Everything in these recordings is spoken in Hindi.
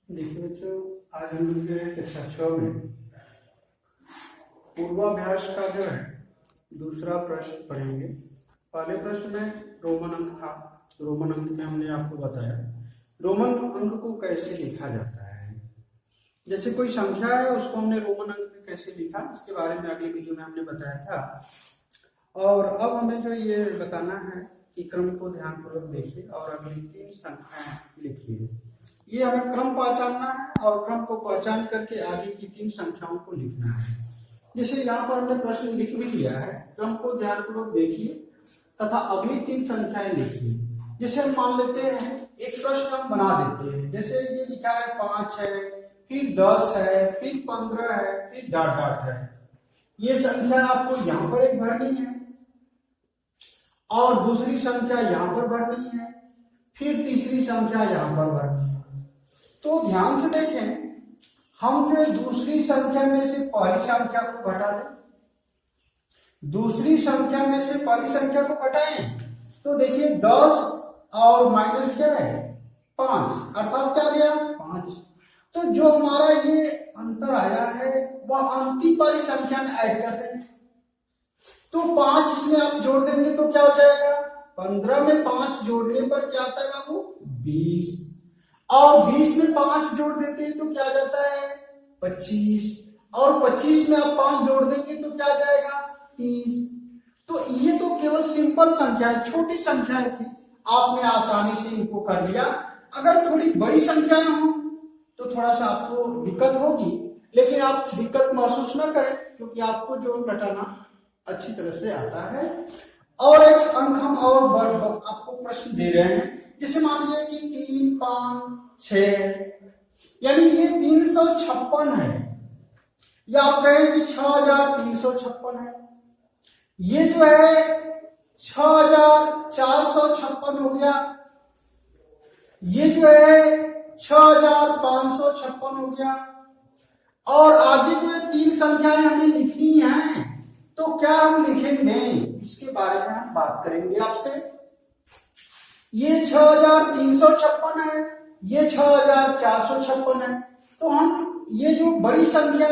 देखिए बच्चों, आज हम लोग जो है कक्षा 6 में पूर्वाभ्यास का जो है दूसरा प्रश्न पढ़ेंगे। पहले प्रश्न में रोमन अंक था। रोमन अंक में हमने आपको बताया रोमन अंक को कैसे लिखा जाता है। जैसे कोई संख्या है उसको हमने रोमन अंक में कैसे लिखा, इसके बारे में अगले वीडियो में हमने बताया था। और अब हमें जो ये बताना है कि क्रम को ध्यानपूर्वक देखिए और अगली 3 संख्याएं लिखिए। ये हमें क्रम पहचानना है और क्रम को पहचान करके आगे की 3 संख्याओं को लिखना है। जैसे यहाँ पर हमने प्रश्न लिख भी दिया है, क्रम को ध्यानपूर्वक देखिए तथा अगली 3 संख्याएं लिखिए। जैसे हम मान लेते हैं एक प्रश्न हम बना देते हैं, जैसे ये लिखा है 5 है, फिर 10 है, फिर 15 है, फिर डॉट डॉट है। ये संख्या आपको यहाँ पर एक भरनी है और दूसरी संख्या यहाँ पर भरनी है, फिर तीसरी संख्या यहाँ पर भरनी है। तो ध्यान से देखें, हम जो दूसरी संख्या में से पहली संख्या को घटा दें, दूसरी संख्या में से पहली संख्या को घटाएं तो देखिए 10 और माइनस क्या है 5, अर्थात क्या दिया 5। तो जो हमारा ये अंतर आया है वह अंतिम वाली संख्या में ऐड कर देंगे। तो 5 इसमें आप जोड़ देंगे तो क्या हो जाएगा, 15 में 5 जोड़ने पर क्या आता है बाबू 20, और 20 में 5 जोड़ देते हैं तो क्या जाता है 25, और 25 में आप 5 जोड़ देंगे तो क्या जाएगा 30। तो ये तो केवल सिंपल संख्या है, छोटी संख्याएं थी, आपने आसानी से इनको कर लिया। अगर थोड़ी बड़ी संख्याएं हो तो थोड़ा सा आपको दिक्कत होगी, लेकिन आप दिक्कत महसूस ना करें क्योंकि आपको जो घटाना अच्छी तरह से आता है। और एक अंक हम और आपको प्रश्न दे रहे हैं, जैसे मान लीजिए कि 3, 5, 6, यानी ये 356 है, या आप कहें कि 6356 है। ये जो है 6456 हो गया, ये जो है 6556 हो गया, और आगे जो है 3 संख्याएं हमें लिखनी है तो क्या हम लिखेंगे इसके बारे में हम बात करेंगे आपसे। ये 6356 है, ये 6456 है। तो हम ये जो बड़ी संख्या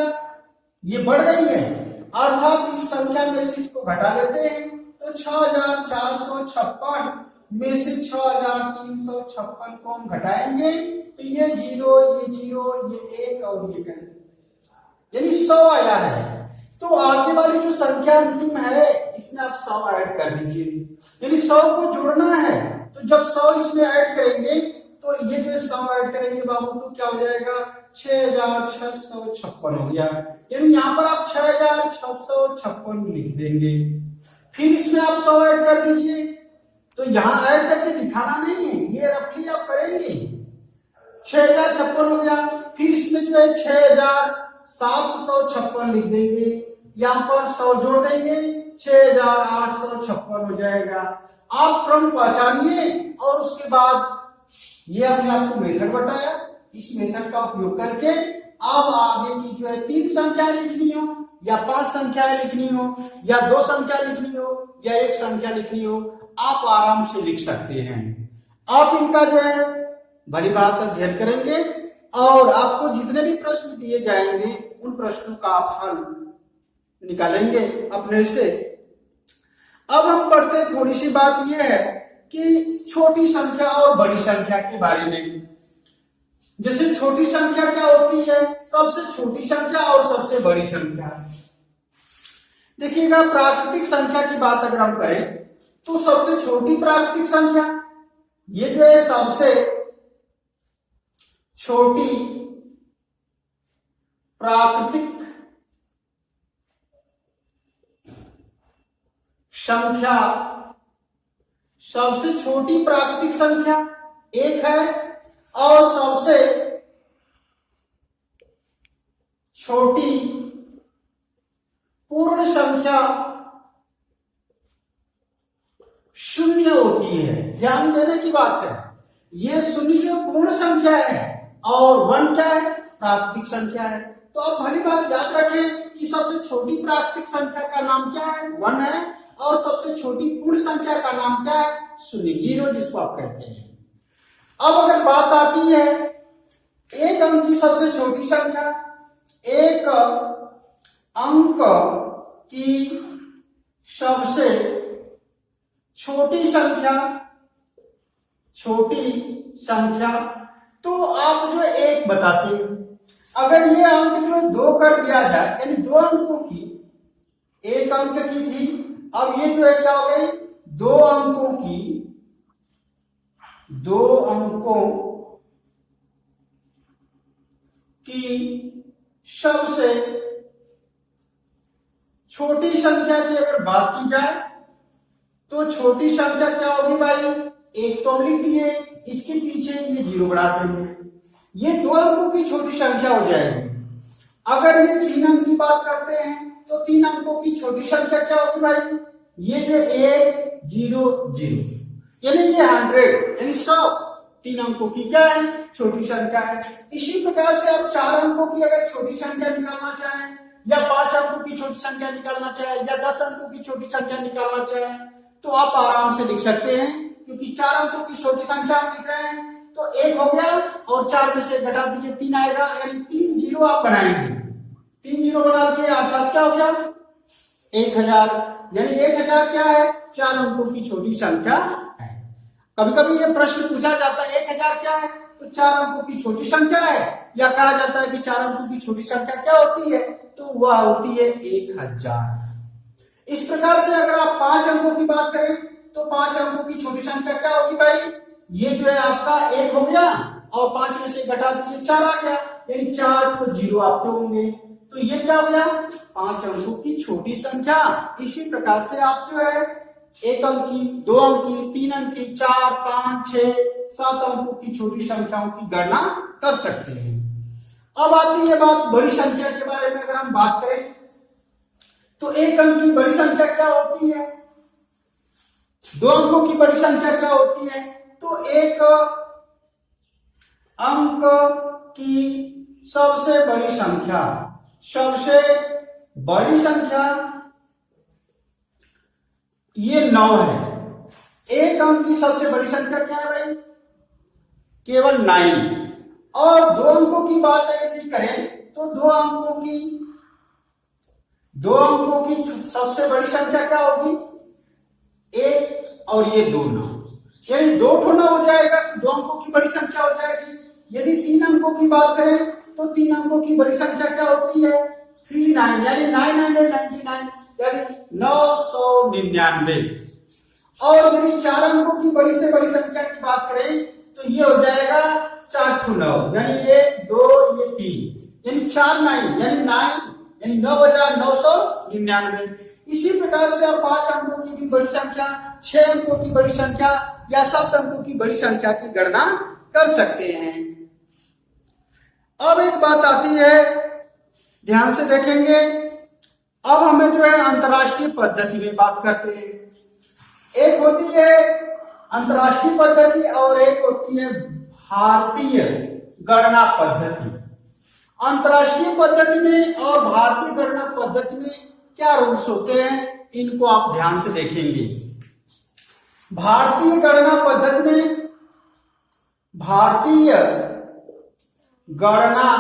ये बढ़ रही है, अर्थात इस संख्या में से इसको घटा लेते हैं तो 6456 में से 6356 को हम घटाएंगे तो ये 0, ये 1 और ये करेंगे, यानी 100 आया है। तो आगे वाली जो संख्या अंतिम है इसमें आप 100 ऐड कर दीजिए, यानी 100 को जोड़ना है। तो जब 100 इसमें ऐड करेंगे तो ये जो 100 ऐड करेंगे बाबू तो क्या हो जाएगा 6656 हो गया, यानी यहाँ पर आप 6656 लिख देंगे। फिर इसमें आप 100 ऐड कर दीजिए, तो यहाँ ऐड करके दिखाना नहीं है, ये रफली आप करेंगे। 6056 हो गया, फिर इसमें जो है 6756 लिख देंगे, यहाँ पर 100 जोड़ देंगे 6856 हो जाएगा। आप क्रम पहचानिए और उसके बाद ये हमने आपको मेथड बताया, इस मेथड का उपयोग करके आप आगे की जो है 3 संख्या लिखनी हो या 5 संख्याएं लिखनी हो या 2 संख्या लिखनी हो या 1 संख्या लिखनी हो, आप आराम से लिख सकते हैं। आप इनका जो है बड़ी बात अध्ययन करेंगे और आपको जितने भी प्रश्न दिए जाएंगे उन प्रश्नों का आप हल निकालेंगे अपने से। अब हम पढ़ते थोड़ी सी बात यह है कि छोटी संख्या और बड़ी संख्या के बारे में। जैसे छोटी संख्या क्या होती है, सबसे छोटी संख्या और सबसे बड़ी संख्या। देखिएगा, प्राकृतिक संख्या की बात अगर हम करें तो सबसे छोटी प्राकृतिक संख्या ये जो है सबसे छोटी प्राकृतिक संख्या, सबसे छोटी प्राकृतिक संख्या 1 है और सबसे छोटी पूर्ण संख्या 0 होती है। ध्यान देने की बात है, ये 0 पूर्ण संख्या है और 1 क्या है प्राकृतिक संख्या है। तो आप भली बात याद रखें कि सबसे छोटी प्राकृतिक संख्या का नाम क्या है 1 है, और सबसे छोटी पूर्ण संख्या का नाम क्या है 0, जिसको आप कहते हैं। अब अगर बात आती है एक अंक संख्या, तो आप जो एक बताते हैं। अगर ये अंक जो 2 कर दिया जाए, यानी 2 अंकों की, एक अंक की थी, अब ये जो है क्या हो गई, 2 अंकों की, 2 अंकों की सबसे छोटी संख्या की अगर बात की जाए तो छोटी संख्या क्या होगी भाई, एक तो हम लिख दिए, इसके पीछे ये 0 बढ़ा देंगे, ये 2 अंकों की छोटी संख्या हो जाएगी। अगर ये 3 अंक की बात करते हैं तो 3 अंकों की छोटी संख्या क्या होगी भाई, ये जो 1 0 0, यानी ये 100, यानी 100 3 अंकों की क्या है, छोटी संख्या है। इसी प्रकार से आप 4 अंकों की अगर छोटी संख्या निकालना चाहें, या 5 अंकों की छोटी संख्या निकालना चाहें, या 10 अंकों की छोटी संख्या निकालना चाहें, तो आप आराम से लिख सकते हैं, क्योंकि 4 अंकों की छोटी संख्या हम लिख रहे हैं, तो 1 हो गया और 4 में से घटा दीजिए 3 आएगा, यानी 3 जीरो आप बनाएंगे, 3 जीरो बना दिए, अर्थात क्या हो गया 1000, यानी 1000 क्या है, 4 अंकों की छोटी संख्या है। कभी कभी ये प्रश्न पूछा जाता है 1000 क्या है, तो 4 अंकों की छोटी संख्या है, या कहा जाता है कि 4 अंकों की छोटी संख्या क्या होती है, तो वह होती है 1000। इस प्रकार से अगर आप 5 अंकों की बात करें तो 5 अंकों की छोटी संख्या क्या होगी भाई, ये जो है आपका 1 हो गया और 5 में से घटा दीजिए 4 आ गया, यानी 4 तो 0 आपके होंगे, तो ये क्या हो गया 5 अंकों की छोटी संख्या। इसी प्रकार से आप जो है 1 अंक की, 2 अंक की, 3 अंक की, 4 5 6 7 अंकों की छोटी संख्याओं की गणना कर सकते हैं। अब आती है बात बड़ी संख्या के बारे में। अगर हम बात करें तो 1 अंक की बड़ी संख्या क्या होती है, 2 अंकों की बड़ी संख्या क्या होती है, तो 1 अंक की सबसे बड़ी संख्या, सबसे बड़ी संख्या ये 9 है। 1 अंक की सबसे बड़ी संख्या क्या है भाई, केवल 9। और 2 अंकों की बात यदि करें तो 2 अंकों की सबसे बड़ी संख्या क्या होगी, 1 और ये 2 9, यानी 2 ठोना हो जाएगा, 2 अंकों की बड़ी संख्या हो जाएगी। यदि 3 अंकों की बात करें तो 3 अंकों की बड़ी संख्या क्या होती है 39, यानी 999, यानी 999। और यदि 4 अंकों की बड़ी से बड़ी संख्या की बात करें तो ये हो जाएगा 4 टू 9, यानी 1 2 ये 3, यानी 4 9, यानी 9999। इसी प्रकार से आप 5 अंकों की भी बड़ी संख्या, 6 अंकों की बड़ी संख्या या 7 अंकों की बड़ी संख्या की गणना कर सकते हैं। अब एक बात आती है, ध्यान से देखेंगे, अब हमें जो है अंतरराष्ट्रीय पद्धति में बात करते हैं। एक होती है अंतरराष्ट्रीय पद्धति और एक होती है भारतीय गणना पद्धति। अंतरराष्ट्रीय पद्धति में और भारतीय गणना पद्धति में क्या रूल्स होते हैं, इनको आप ध्यान से देखेंगे। भारतीय गणना पद्धति में, भारतीय गणना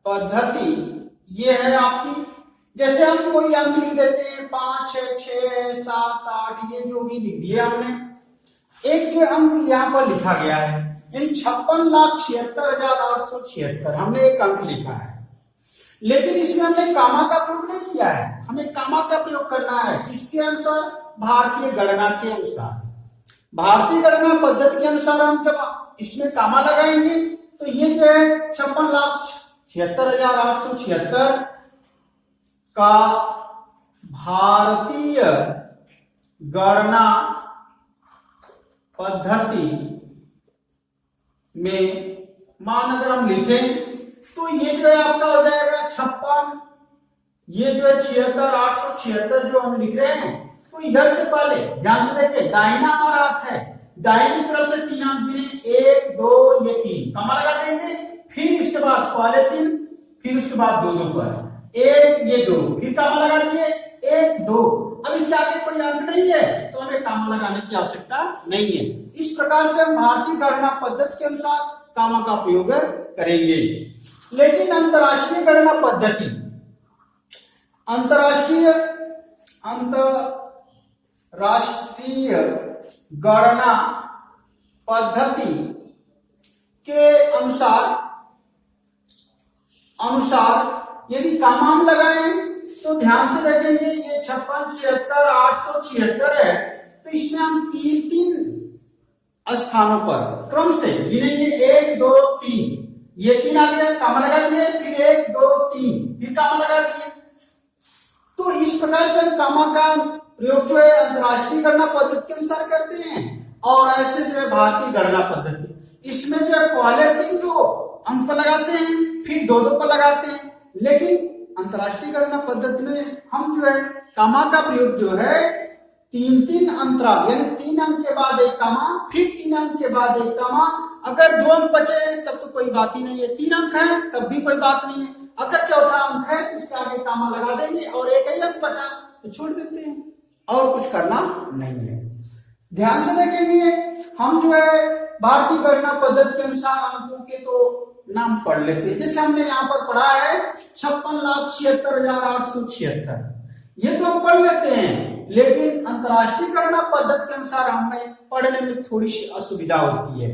पद्धति ये है आपकी, जैसे हम कोई अंक लिख देते हैं 5 6 6 7 8, ये जो भी लिख दिया हमने, एक जो अंक यहाँ पर लिखा गया है, यानी 56,76,876 हमने एक अंक लिखा है, लेकिन इसमें हमने कामा का प्रयोग नहीं किया है। हमें कामा का प्रयोग करना है किसके अनुसार, भारतीय गणना के अनुसार। भारतीय गणना पद्धति के अनुसार हम जब इसमें कामा लगाएंगे तो ये जो है 56,76,876 का भारतीय गणना पद्धति में मान अगर हम लिखें तो ये जो है आपका हो जाएगा 56, ये जो है 76,876 जो हम लिख रहे हैं, तो इधर से पहले ध्यान से देखिए, दाहिना हमारा हाथ है, दाहिनी तरफ से 3 अंक गिने, 1 2 ये 3 कमा लगा देंगे, फिर इसके बाद पहले 3, फिर उसके बाद 2 2 पर 1 ये 2, फिर कामा लगा दिए 1 2। अब इसके आगे कोई अंक नहीं है तो हमें कामा लगाने की आवश्यकता नहीं है। इस प्रकार से हम भारतीय गणना पद्धति के अनुसार कामा का प्रयोग करेंगे। लेकिन अंतरराष्ट्रीय गणना पद्धति, अंतरराष्ट्रीय गणना पद्धति के अनुसार यदि कॉमा हम लगाएं तो ध्यान से देखेंगे ये 56, 76, 876 है, तो इसमें हम तीन तीन स्थानों पर क्रम से गिनेंगे 1 2 3, ये 3 आ गया, कॉमा लगा दिए, फिर 1 2 3, फिर कॉमा लगा दिए। तो इस प्रकार से कॉमा का प्रयोग जो है अंतरराष्ट्रीय गणना पद्धति के अनुसार करते हैं, और ऐसे जो है भारतीय गणना पद्धति, इसमें जो है पहले 3 जो अंक पर लगाते हैं, फिर 2 2 पर लगाते हैं। लेकिन अंतरराष्ट्रीय गणना पद्धति में हम जो है कॉमा का प्रयोग जो है 3 3 अंतराल, यानी 3 अंक के बाद एक कॉमा, फिर 3 अंक के बाद एक कॉमा। अगर 2 अंक बचे तब तो कोई बात ही नहीं है, 3 अंक है तब भी कोई बात नहीं है। अगर चौथा अंक है तो उसके आगे कॉमा लगा देंगे, और एक ही अंक बचा तो छोड़ देते हैं, और कुछ करना नहीं है। ध्यान से देखेंगे, हम जो है भारतीय गणना पद्धति के अनुसार अंकों के तो नाम पढ़ लेते हैं। जैसे हमने यहाँ पर पढ़ा है 56,76,876, ये तो हम पढ़ लेते हैं, लेकिन अंतरराष्ट्रीय गणना पद्धति के अनुसार हमें पढ़ने में थोड़ी सी असुविधा होती है।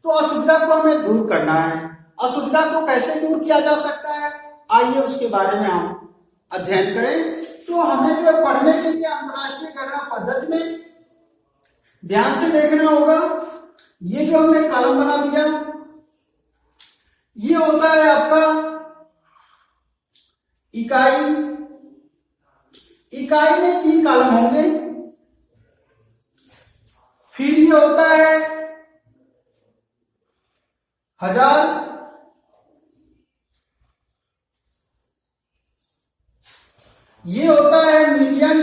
तो असुविधा को हमें दूर करना है। असुविधा को कैसे दूर किया जा सकता है, आइए उसके बारे में हम अध्ययन करें। तो हमें जो पढ़ने के लिए अंतरराष्ट्रीय गणना पद्धति में ध्यान से देखना होगा। ये जो हमने कॉलम बना दिया, ये होता है आपका इकाई। इकाई में 3 कॉलम होंगे। फिर ये होता है हजार, ये होता है मिलियन,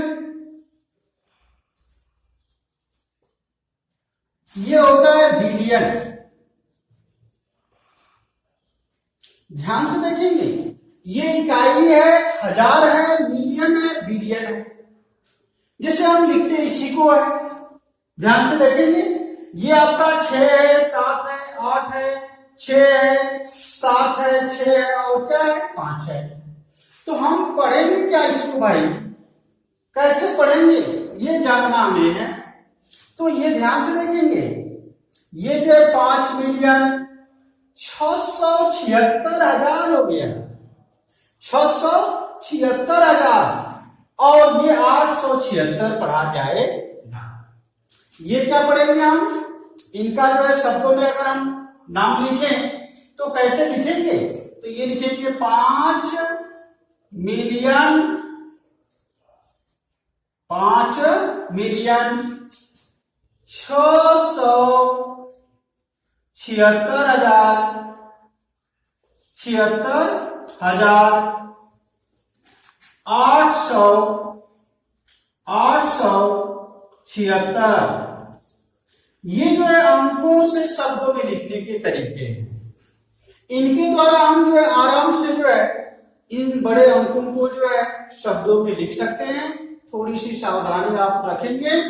ये होता है बिलियन। ध्यान से देखेंगे, ये इकाई है, हजार है, मिलियन है, बिलियन है। जैसे हम लिखते हैं इसी को है, ध्यान से देखेंगे, ये आपका 6 है, 7 है, 8 है, 6 है, 7 है, 6 है, और क्या है, 5 है। तो हम पढ़ेंगे क्या इसको भाई, कैसे पढ़ेंगे ये जानना हमें है। तो ये ध्यान से देखेंगे, ये जो है 5,676,000 हो गया, 676,000, और ये 876 पढ़ा जाएगा। ये क्या पढ़ेंगे हम, इनका जो है शब्दों में अगर हम नाम लिखें तो कैसे लिखेंगे, तो ये लिखेंगे 5 मिलियन 876,876। ये जो है अंकों से शब्दों में लिखने के तरीके हैं। इनके द्वारा हम जो है आराम से जो है इन बड़े अंकों को जो है शब्दों में लिख सकते हैं। थोड़ी सी सावधानी आप रखेंगे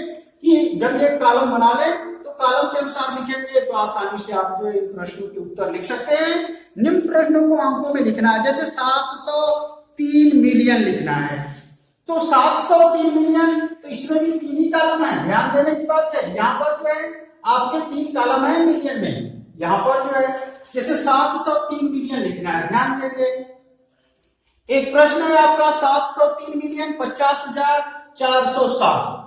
कि जब ये कॉलम बना ले तो कॉलम के अनुसार लिखेंगे, तो आसानी से आप जो इन प्रश्नों के उत्तर लिख सकते हैं। निम्न प्रश्नों को अंकों में लिखना है, जैसे 703 मिलियन लिखना है, तो 703 मिलियन, तो इसमें भी 3 ही कॉलम है। ध्यान देने की बात है, यहाँ पर जो है आपके 3 कॉलम है मिलियन में, यहाँ पर जो है जैसे 703 मिलियन लिखना है, ध्यान देंगे। एक प्रश्न है आपका 703 मिलियन 50,407,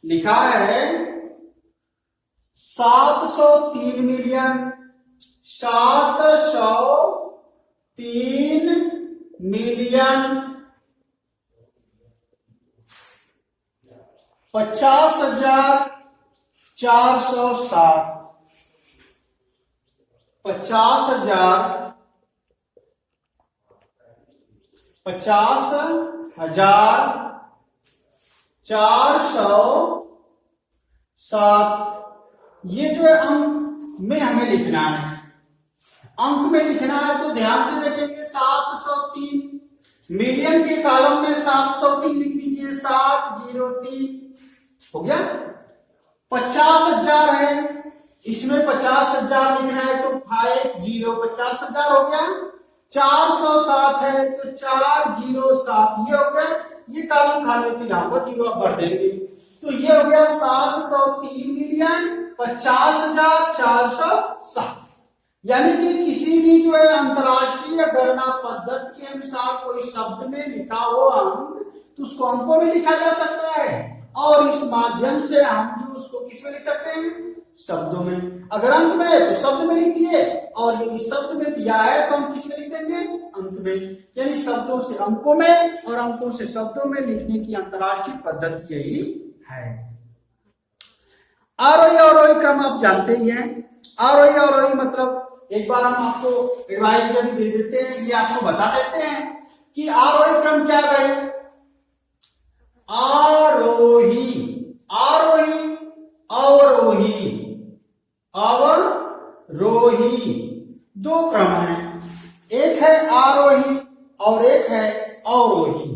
लिखा है 703 मिलियन 703 मिलियन 50,407, 50,407, ये जो है अंक में हमें लिखना है। अंक में लिखना है तो ध्यान से देखेंगे, 703 मिलियन के कॉलम में 703 लिख दीजिए, 703 हो गया। 50,000 है, इसमें 50,000 लिखना है तो 50, 50,000 हो गया। 407 है तो 407, ये हो गया। ये कॉलम खाली तो यहाँ पर जीरो आप भर देंगे, तो ये हो गया 703 मिलियन 50,407। यानी कि किसी भी जो है अंतरराष्ट्रीय गणना पद्धति के अनुसार कोई शब्द में लिखा हो अंक, तो उसको अंकों में लिखा जा सकता है, और इस माध्यम से हम जो उसको किस में लिख सकते हैं, शब्दों में। अगर अंक में है तो शब्द में लिख दिए, और यदि शब्द में दिया है तो हम किस में लिख देंगे, अंक में। यानी शब्दों से अंकों में और अंकों से शब्दों में लिखने की अंतरराष्ट्रीय पद्धति यही है। आरोही अवरोही क्रम आप जानते ही हैं। आरोही अवरोही मतलब एक बार हम आपको एडवाइजरी दे देते हैं, ये आपको बता देते हैं कि आरोही क्रम क्या है। आरोही, आरोही, अवरोही, अवरोही, दो क्रम हैं। एक है आरोही और एक है अवरोही।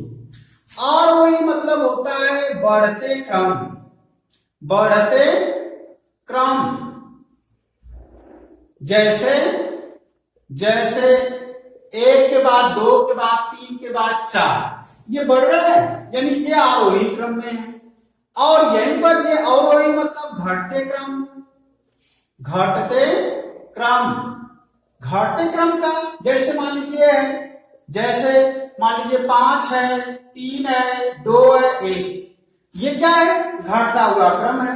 आरोही मतलब होता है बढ़ते क्रम, बढ़ते क्रम। जैसे जैसे एक के बाद दो के बाद तीन के बाद चार, ये बढ़ रहा है, यानी ये आरोही क्रम में है। और यहीं पर ये अवरोही मतलब घटते क्रम, घटते क्रम, घटते क्रम का। जैसे मान लीजिए है, जैसे मान लीजिए 5 है, 3 है, 2 है, 1, ये क्या है, घटता हुआ क्रम है।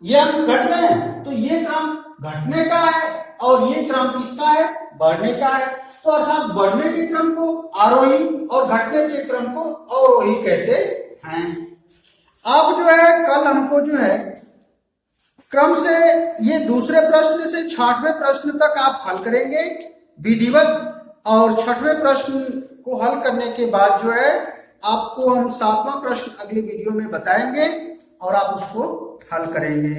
ये हम घट रहे हैं तो ये क्रम घटने का है, और ये क्रम किसका है, बढ़ने का है। तो अर्थात बढ़ने के क्रम को आरोही और घटने के क्रम को अवरोही कहते हैं। अब जो है कल हमको जो है क्रम से ये दूसरे प्रश्न से 6वें प्रश्न तक आप हल करेंगे विधिवत, और 6वें प्रश्न को हल करने के बाद जो है आपको हम 7वां प्रश्न अगले वीडियो में बताएंगे और आप उसको हल करेंगे।